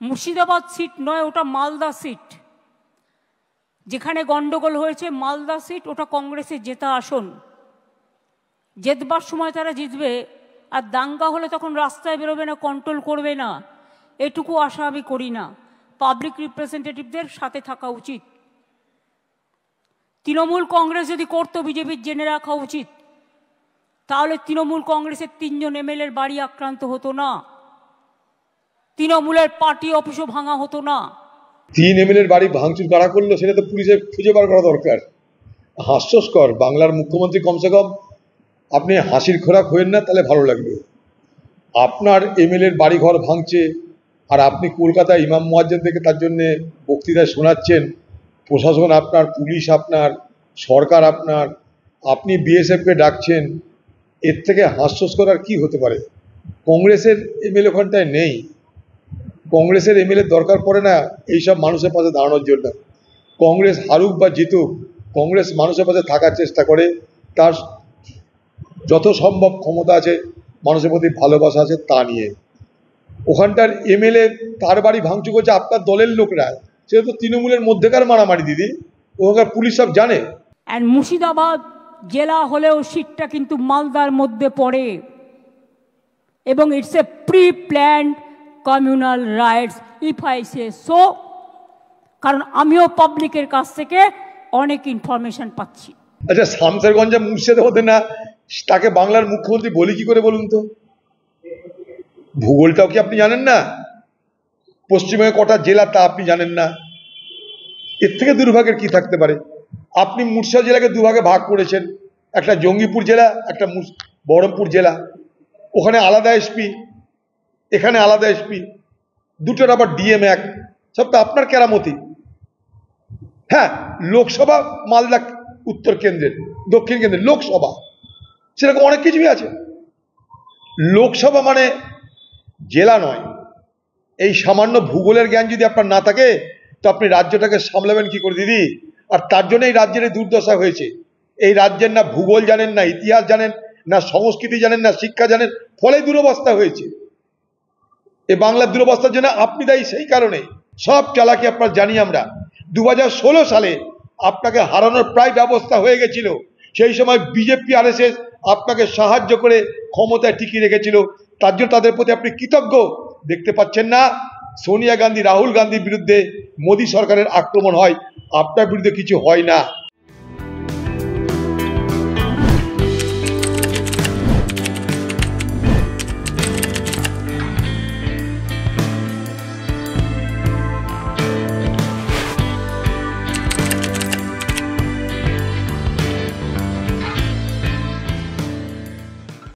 Murshidabad seat নয়, ওটা Malda seat. যেখানে গন্ডগোল হয়েছে মালদা সিট, ওটা কংগ্রেসের জেতা আসন। জেতবার সময় তারা জিতবে, আর দাঙ্গা হলে তখন রাস্তায় বেরোবে না, কন্ট্রোল করবে না, এটুকু আশা আমি করি না। পাবলিক রিপ্রেজেন্টেটিভদের সাথে থাকা উচিত। তৃণমূল কংগ্রেস যদি করতো, বিজেপির জেনে রাখা উচিত, তাহলে তৃণমূল কংগ্রেসের 3 জন এমএলএর বাড়ি আক্রান্ত হতো না, তৃণমূলের পার্টি অফিসও ভাঙা হতো না। 3 এমএলএর বাড়ি ভাঙচুর কারা করলো সেটা তো পুলিশের খুঁজে বার করা দরকার। হাস্যস্কর। বাংলার মুখ্যমন্ত্রী কমসে কম আপনি হাসির খোরাক হয়েন না, তাহলে ভালো লাগবে। আপনার এমএলএর বাড়িঘর ভাঙছে, আর আপনি কলকাতায় ইমাম মুয়াজ্জিনদেরকে তার জন্যে বক্তৃতায় শোনাচ্ছেন। প্রশাসন আপনার, পুলিশ আপনার, সরকার আপনার, আপনি বিএসএফকে ডাকছেন। এর থেকে হাস্যস্কর আর কি হতে পারে? কংগ্রেসের এমএলএ ওখানটায় নেই। কংগ্রেসের এমএলএ দরকার পড়ে না এইসব মানুষের পাশে দাঁড়ানোর জন্য। কংগ্রেস হারুক বা জিতুক, কংগ্রেস মানুষের পাশে থাকার চেষ্টা করে। তার যত সম্ভব ক্ষমতা আছে, মানুষের প্রতি ভালোবাসা আছে তা নিয়ে। ওখানটার এমএলএ তার বাড়ি ভাঙচুর করছে আপনার দলের লোকরা, সেটা তো তৃণমূলের মধ্যেকার মারামারি দিদি, ওখানকার পুলিশ সব জানে। অ্যান্ড মুর্শিদাবাদ জেলা হলেও সিটটা কিন্তু মালদার মধ্যে পড়ে, এবং it's a pre planned communal rights if I say so. কারণ আমিও পাবলিকের কাছ থেকে অনেক ইনফরমেশন পাচ্ছি। আচ্ছা, শামসেরগঞ্জে মুর্শিদে হতে না, তাকে বাংলার মুখ্যমন্ত্রী বলি কি করে বলুন তো? ভূগোলটাও কি আপনি জানেন না? পশ্চিমবঙ্গে কটা জেলা তা আপনি জানেন না? এর থেকে দুর্ভাগ্যের কি থাকতে পারে? আপনি মুর্শিদাবাদ জেলাকে দুভাগে ভাগ করেছেন, একটা জঙ্গিপুর জেলা, একটা বহরমপুর জেলা। ওখানে আলাদা এসপি, এখানে আলাদা এসপি, দুটোর আবার ডিএম এক। সব তো আপনার কেরামতি। হ্যাঁ, লোকসভা মালদা উত্তর কেন্দ্রের, দক্ষিণ কেন্দ্রের লোকসভা, সেরকম অনেক কিছুই আছে। লোকসভা মানে জেলা নয়। এই সামান্য ভূগোলের জ্ঞান যদি আপনার না থাকে, তো আপনি রাজ্যটাকে সামলাবেন কি করে দিদি? আর তার জন্য এই রাজ্যের এই দুর্দশা হয়েছে। এই রাজ্যের না ভূগোল জানেন, না ইতিহাস জানেন, না সংস্কৃতি জানেন, না শিক্ষা জানেন, ফলে দুরবস্থা হয়েছে। এই বাংলার দুরবস্থার জন্য আপনি দায়ী। সেই কারণে সব চালাকি আপনার জানি আমরা। 2016 সালে আপনাকে হারানোর প্রায় ব্যবস্থা হয়ে গেছিল। সেই সময় বিজেপি আরএসএস আপনাকে সাহায্য করে ক্ষমতায় টিকিয়ে রেখেছিল, তার জন্য তাদের প্রতি আপনি কৃতজ্ঞ। দেখতে পাচ্ছেন না, সোনিয়া গান্ধী, রাহুল গান্ধীর বিরুদ্ধে মোদী সরকারের আক্রমণ হয়, আপনার বিরুদ্ধে কিছু হয় না।